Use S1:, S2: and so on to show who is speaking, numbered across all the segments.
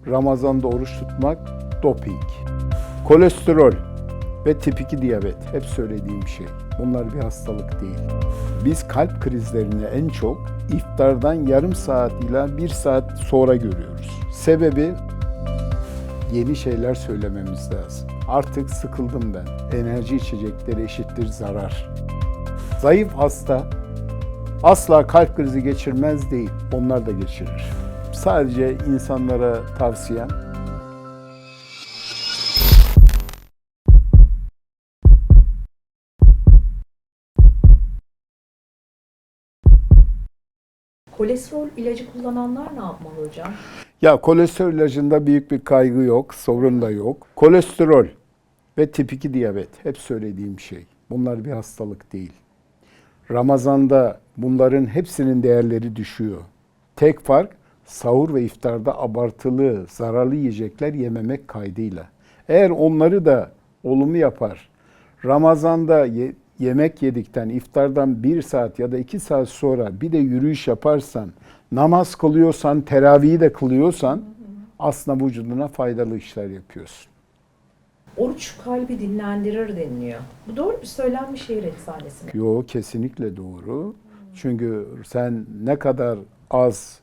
S1: Ramazan'da oruç tutmak doping. Kolesterol ve tip 2 diyabet hep söylediğim şey. Bunlar bir hastalık değil. Biz kalp krizlerini en çok iftardan yarım saat ila 1 saat sonra görüyoruz. Sebebi yeni şeyler söylememiz lazım. Artık sıkıldım ben. Enerji içecekleri eşittir zarar. Zayıf hasta asla kalp krizi geçirmez değil, onlar da geçirir. Sadece insanlara tavsiyem,
S2: Kolesterol ilacı kullananlar ne yapmalı hocam?
S1: ya kolesterol ilacında büyük bir kaygı yok, sorun da yok. Kolesterol ve tip 2 diyabet hep söylediğim şey. Bunlar bir hastalık değil. Ramazan'da bunların hepsinin değerleri düşüyor. Tek fark sahur ve iftarda abartılı, zararlı yiyecekler yememek kaydıyla. Eğer onları da olumlu yapar, Ramazan'da yemek yedikten, iftardan 1 saat ya da 2 saat sonra bir de yürüyüş yaparsan, namaz kılıyorsan, teravihi de kılıyorsan aslında vücuduna faydalı işler yapıyorsun.
S2: Oruç kalbi dinlendirir deniliyor. Bu doğru bir söylenmiş şehir efsanesi mi?
S1: Yo, kesinlikle doğru. Çünkü sen ne kadar az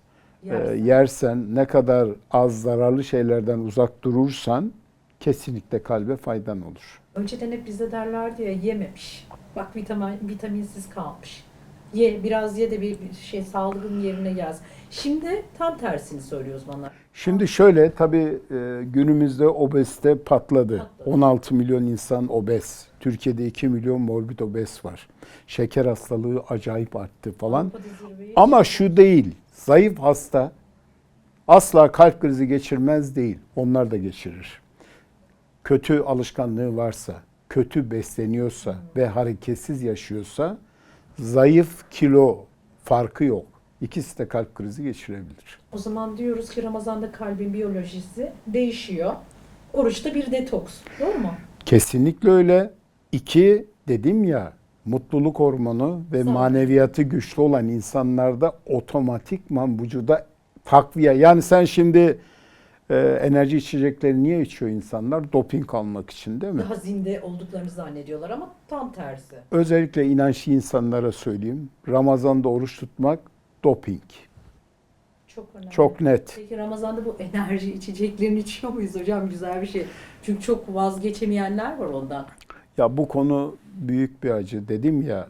S1: yersen, ne kadar az zararlı şeylerden uzak durursan kesinlikle kalbe faydan olur.
S2: Önceden hep bize derlerdi ya yememiş. Bak vitaminsiz kalmış. Ye, biraz ye de bir şey sağlığın yerine gelsin. Şimdi tam tersini söylüyor uzmanlar.
S1: Şimdi şöyle, tabii günümüzde obezite patladı. 16 milyon insan obez. Türkiye'de 2 milyon morbid obez var. Şeker hastalığı acayip arttı falan. Ama şu değil, zayıf hasta asla kalp krizi geçirmez değil, onlar da geçirir. Kötü alışkanlığı varsa, kötü besleniyorsa ve hareketsiz yaşıyorsa zayıf kilo farkı yok. İkisi de kalp krizi geçirebilir.
S2: O zaman diyoruz ki Ramazan'da kalbin biyolojisi değişiyor. Oruçta bir detoks. Doğru mu?
S1: Kesinlikle öyle. 2, dedim ya, mutluluk hormonu ve
S2: Zaten
S1: maneviyatı güçlü olan insanlarda otomatikman vücuda takviye. Yani sen şimdi enerji içecekleri niye içiyor insanlar? Doping almak için, değil mi?
S2: Daha zinde olduklarını zannediyorlar ama tam tersi.
S1: Özellikle inançlı insanlara söyleyeyim. Ramazan'da oruç tutmak doping.
S2: Çok önemli.
S1: Çok net.
S2: Peki Ramazan'da bu enerji içeceklerini içiyor muyuz hocam? Güzel bir şey. Çünkü çok vazgeçemeyenler var ondan.
S1: Ya bu konu büyük bir acı. Dedim ya,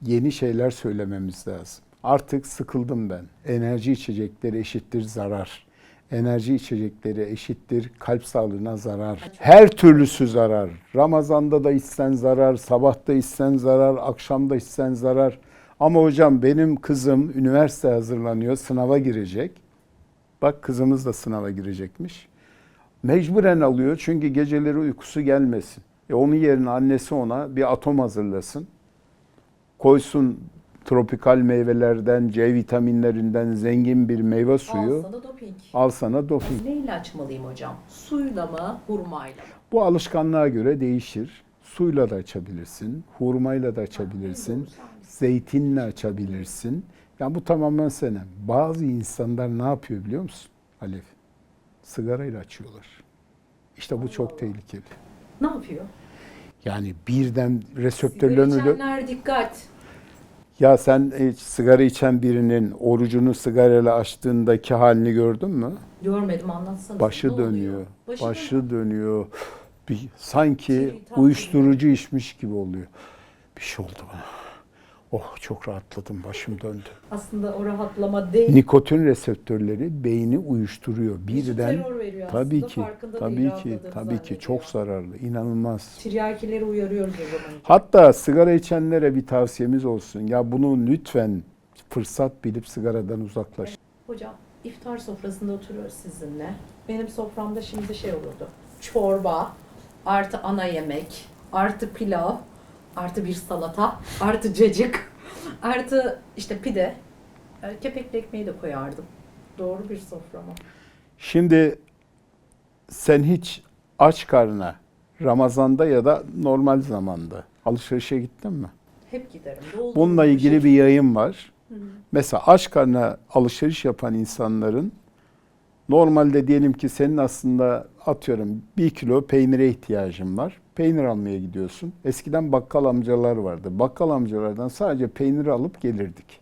S1: yeni şeyler söylememiz lazım. Artık sıkıldım ben. Enerji içecekleri eşittir zarar. Enerji içecekleri eşittir kalp sağlığına zarar. Her türlüsü zarar. Ramazan'da da içsen zarar, sabahta içsen zarar, akşamda içsen zarar. Ama hocam benim kızım üniversite hazırlanıyor, sınava girecek. Bak, kızımız da sınava girecekmiş. Mecburen alıyor çünkü geceleri uykusu gelmesin. Onun yerine annesi ona bir atom hazırlasın. Koysun tropikal meyvelerden, C vitaminlerinden zengin bir meyve suyu.
S2: Al sana doping.
S1: Al sana doping.
S2: Neyle açmalıyım hocam? Suyla mı, hurmayla mı?
S1: Bu alışkanlığa göre değişir. Suyla da açabilirsin, hurmayla da açabilirsin, zeytinle açabilirsin. Yani bu tamamen senin. Bazı insanlar ne yapıyor biliyor musun Alev? Sigarayla açıyorlar. İşte bu çok tehlikeli.
S2: Ne yapıyor?
S1: Yani birden
S2: Sigara
S1: reseptörlerini...
S2: içenler dikkat.
S1: Ya sen hiç sigara içen birinin orucunu sigarayla açtığındaki halini gördün mü?
S2: Görmedim, anlatsana.
S1: Başı
S2: Ne
S1: dönüyor.
S2: oluyor?
S1: Başı dönüyor. Sanki
S2: Tam
S1: uyuşturucu içmiş gibi oluyor. Bir şey oldu bana. Oh, çok rahatladım. Başım döndü.
S2: Aslında o rahatlama değil.
S1: Nikotin reseptörleri beyni uyuşturuyor.
S2: Vücut
S1: Birden
S2: terör veriyor
S1: tabii
S2: aslında,
S1: ki,
S2: farkında
S1: tabii
S2: değil,
S1: ki,
S2: rahatladığını
S1: tabii ki
S2: zannediyor.
S1: çok zararlı, inanılmaz.
S2: Tiryakileri uyarıyoruz o zaman.
S1: Hatta sigara içenlere bir tavsiyemiz olsun. Ya bunu lütfen fırsat bilip sigaradan uzaklaş.
S2: Hocam, iftar sofrasında oturuyoruz sizinle. Benim soframda şimdi şey olurdu. Çorba, artı ana yemek, artı pilav, artı bir salata, artı cacık, artı işte pide. Kepekli ekmeği de koyardım. Doğru bir sofra mı?
S1: Şimdi sen hiç aç karnına Ramazan'da ya da normal zamanda alışverişe gittin mi?
S2: Hep giderim. Dolduğum
S1: Bununla
S2: bir
S1: ilgili
S2: şey.
S1: bir yayın var. Mesela aç karnına alışveriş yapan insanların Normalde diyelim ki senin aslında atıyorum 1 kilo peynire ihtiyacın var. Peynir almaya gidiyorsun. Eskiden bakkal amcalar vardı. Bakkal amcalardan sadece peyniri alıp gelirdik.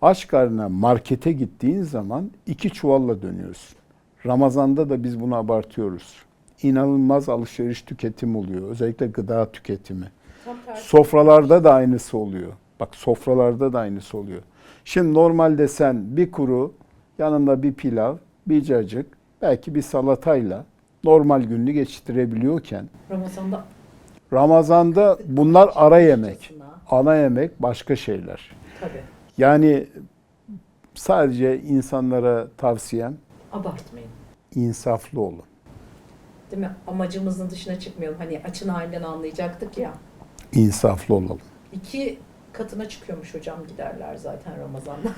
S1: Aç karnına markete gittiğin zaman 2 çuvalla dönüyorsun. Ramazan'da da biz bunu abartıyoruz. İnanılmaz alışveriş tüketimi oluyor. Özellikle gıda tüketimi.
S2: Tam tersi.
S1: Sofralarda da aynısı oluyor. Bak sofralarda da aynısı oluyor. Şimdi normalde sen bir kuru, yanında bir pilav, bir cacık, belki bir salatayla normal gününü geçirebiliyorken Ramazan'da bunlar ara yemek. Ana yemek başka şeyler.
S2: Tabii.
S1: Yani sadece insanlara tavsiyem
S2: Abartmayın.
S1: insaflı olun.
S2: Değil mi? Amacımızın dışına çıkmayalım. Hani açın halinden anlayacaktık ya.
S1: İnsaflı olalım.
S2: 2 katına çıkıyormuş hocam giderler zaten Ramazan'da.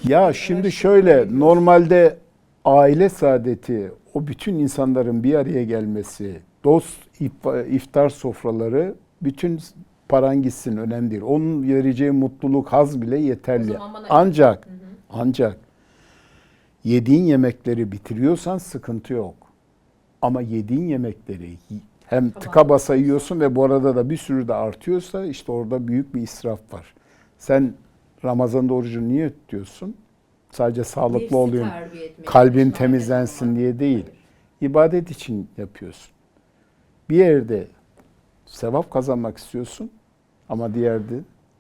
S1: Ya şimdi şöyle, normalde aile saadeti, o bütün insanların bir araya gelmesi, dost iftar sofraları, bütün paran gitsin önemli değil. Onun vereceği mutluluk, haz bile
S2: O
S1: yeterli.
S2: zaman bana-
S1: Ancak yediğin yemekleri bitiriyorsan sıkıntı yok. Ama yediğin yemekleri hem tıka basa yiyorsun ve bu arada da bir sürü de artıyorsa işte orada büyük bir israf var. Sen Ramazan'da orucunu niye tutuyorsun? Sadece sağlıklı
S2: Nefsi
S1: olayım,
S2: terbiye etmek,
S1: kalbin
S2: açın
S1: temizlensin
S2: halinden
S1: diye değil.
S2: Hayır.
S1: İbadet için yapıyorsun. Bir yerde sevap kazanmak istiyorsun ama diğerde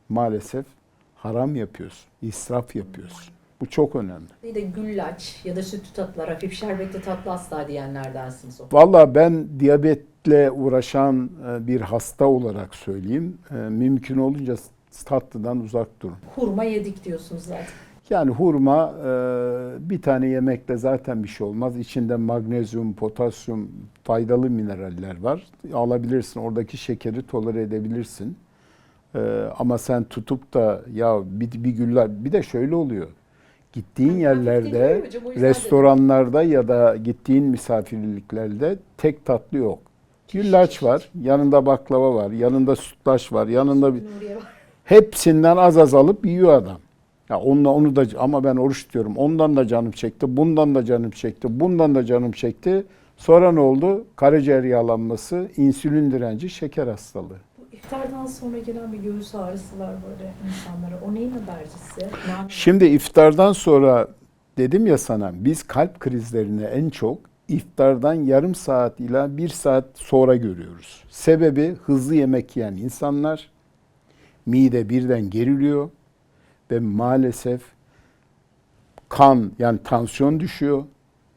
S1: maalesef haram yapıyorsun, israf yapıyorsun. Bu çok önemli.
S2: Bir de güllaç ya da sütlü tatlılar, hafif şerbetli tatlı asla diyenlerdensiniz o.
S1: Vallahi ben diyabetle uğraşan bir hasta olarak söyleyeyim. Mümkün olunca tatlıdan uzak durun.
S2: Hurma yedik diyorsunuz zaten.
S1: Yani hurma bir tane yemekle zaten bir şey olmaz. İçinde magnezyum, potasyum, faydalı mineraller var. Alabilirsin. Oradaki şekeri tolere edebilirsin. Ama sen tutup da ya bir güller, bir de şöyle oluyor. Gittiğin
S2: Hafif
S1: yerlerde,
S2: deniyor hocam, o yüzden
S1: restoranlarda ya da gittiğin misafirliklerde tek tatlı yok. Güllaç var, yanında baklava var, yanında sütlaç var, yanında bir...
S2: Nuriye var.
S1: Hepsinden az az alıp yiyor adam. Ya onu da ama ben oruç tutuyorum. Ondan da canım çekti, bundan da canım çekti, bundan da canım çekti. Sonra ne oldu? Karaciğer yağlanması, insülin direnci, şeker hastalığı.
S2: Bu iftardan sonra gelen bir göğüs ağrısı var böyle insanlara. O neyin habercisi?
S1: Şimdi iftardan sonra dedim ya sana, biz kalp krizlerini en çok iftardan yarım saat ila 1 saat sonra görüyoruz. Sebebi hızlı yemek yiyen insanlar, mide birden geriliyor ve maalesef kan, yani tansiyon düşüyor.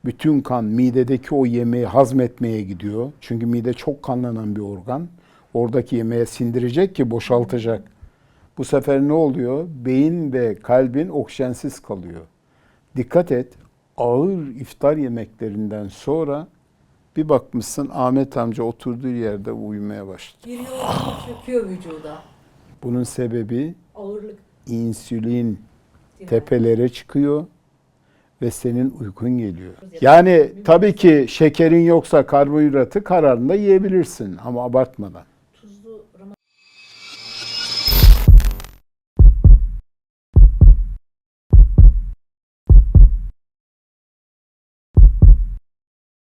S1: Bütün kan midedeki o yemeği hazmetmeye gidiyor. Çünkü mide çok kanlanan bir organ. Oradaki yemeği sindirecek ki boşaltacak. Bu sefer ne oluyor? Beyin ve kalbin oksijensiz kalıyor. Dikkat et, ağır iftar yemeklerinden sonra bir bakmışsın Ahmet amca oturduğu yerde uyumaya başladı.
S2: Giriyor, çöküyor vücuda.
S1: Bunun sebebi
S2: Ağırlık.
S1: insülin
S2: Direnç.
S1: tepelere çıkıyor ve senin uykun geliyor. Yani tabii ki şekerin yoksa karbonhidratı kararında yiyebilirsin ama abartmadan.